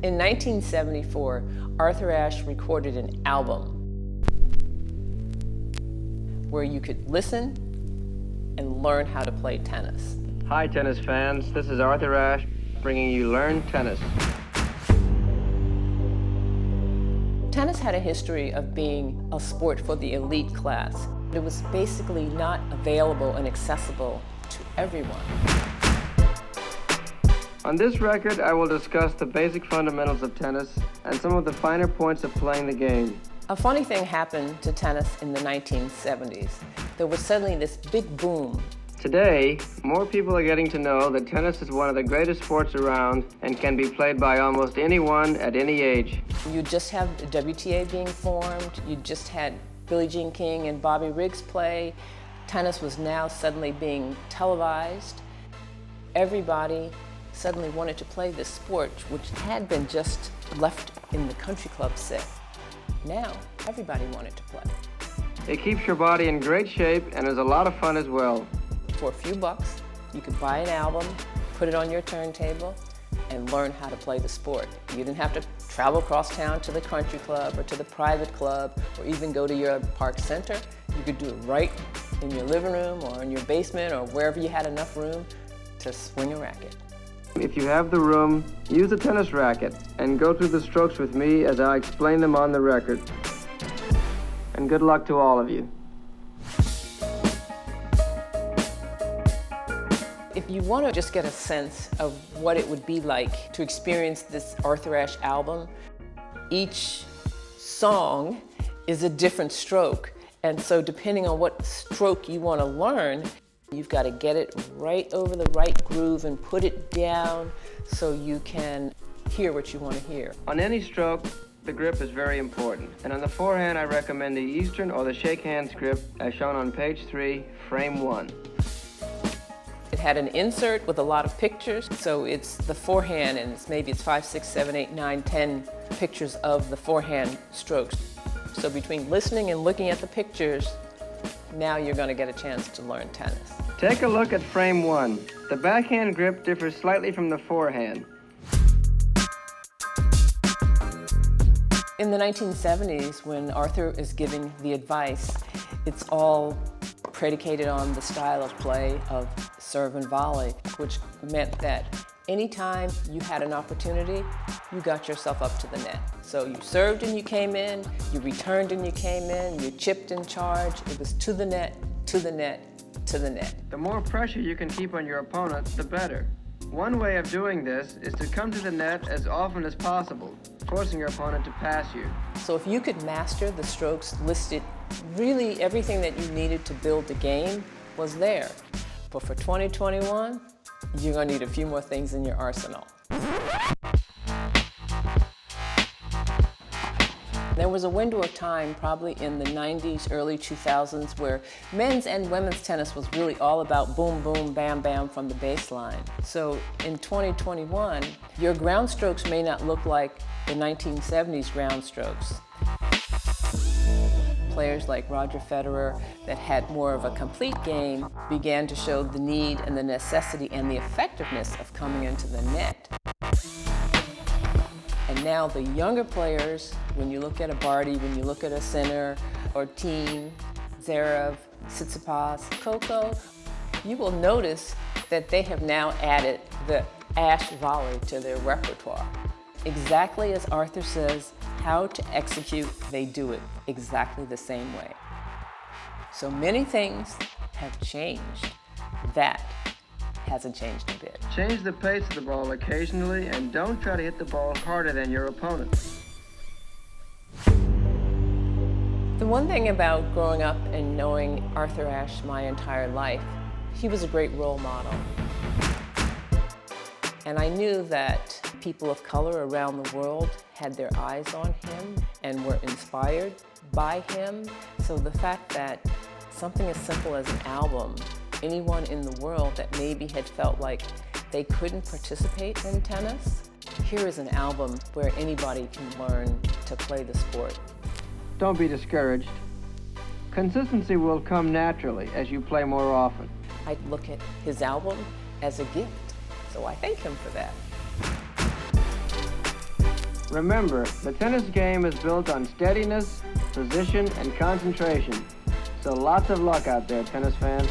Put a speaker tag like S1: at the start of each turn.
S1: In 1974, Arthur Ashe recorded an album where you could listen and learn how to play tennis.
S2: Hi, tennis fans. This is Arthur Ashe bringing you Learn Tennis.
S1: Tennis had a history of being a sport for the elite class. It was basically not available and accessible to everyone.
S2: On this record, I will discuss the basic fundamentals of tennis and some of the finer points of playing the game.
S1: A funny thing happened to tennis in the 1970s. There was suddenly this big boom.
S2: Today, more people are getting to know that tennis is one of the greatest sports around and can be played by almost anyone at any age.
S1: You just have the WTA being formed. You just had Billie Jean King and Bobby Riggs play. Tennis was now suddenly being televised. Everybody suddenly wanted to play this sport, which had been just left in the country club set. Now, everybody wanted to play.
S2: It keeps your body in great shape and is a lot of fun as well.
S1: For a few bucks, you could buy an album, put it on your turntable, and learn how to play the sport. You didn't have to travel across town to the country club or to the private club or even go to your park center. You could do it right in your living room or in your basement or wherever you had enough room to swing a racket.
S2: If you have the room, use a tennis racket and go through the strokes with me as I explain them on the record. And good luck to all of you.
S1: If you want to just get a sense of what it would be like to experience this Arthur Ashe album, each song is a different stroke. And so depending on what stroke you want to learn, you've got to get it right over the right groove and put it down so you can hear what you want to hear.
S2: On any stroke, the grip is very important. And on the forehand, I recommend the Eastern or the shake hands grip as shown on page 3, frame 1.
S1: It had an insert with a lot of pictures, so it's the forehand, and maybe it's 5, 6, 7, 8, 9, 10 pictures of the forehand strokes. So between listening and looking at the pictures, now you're going to get a chance to learn tennis.
S2: Take a look at frame 1. The backhand grip differs slightly from the forehand.
S1: In the 1970s, when Arthur is giving the advice, it's all predicated on the style of play of serve and volley, which meant that anytime you had an opportunity, you got yourself up to the net. So you served and you came in, you returned and you came in, you chipped and charged. It was to the net, to the net, to the net.
S2: The more pressure you can keep on your opponent, the better. One way of doing this is to come to the net as often as possible, forcing your opponent to pass you.
S1: So if you could master the strokes listed, really everything that you needed to build the game was there. But for 2021, you're going to need a few more things in your arsenal. There was a window of time, probably in the 90s, early 2000s, where men's and women's tennis was really all about boom, boom, bam, bam from the baseline. So in 2021, your ground strokes may not look like the 1970s ground strokes. Players like Roger Federer that had more of a complete game began to show the need and the necessity and the effectiveness of coming into the net. And now the younger players, when you look at a Barty, when you look at a Sinner, or Thiem, Zverev, Tsitsipas, Coco, you will notice that they have now added the Ashe volley to their repertoire. Exactly as Arthur says, how to execute, they do it exactly the same way. So many things have changed. That hasn't changed a bit.
S2: Change the pace of the ball occasionally and don't try to hit the ball harder than your opponent.
S1: The one thing about growing up and knowing Arthur Ashe my entire life, he was a great role model. And I knew that people of color around the world had their eyes on him and were inspired by him. So the fact that something as simple as an album, anyone in the world that maybe had felt like they couldn't participate in tennis, here is an album where anybody can learn to play the sport.
S2: Don't be discouraged. Consistency will come naturally as you play more often.
S1: I look at his album as a gift, so I thank him for that.
S2: Remember, the tennis game is built on steadiness, position, and concentration. So lots of luck out there, tennis fans.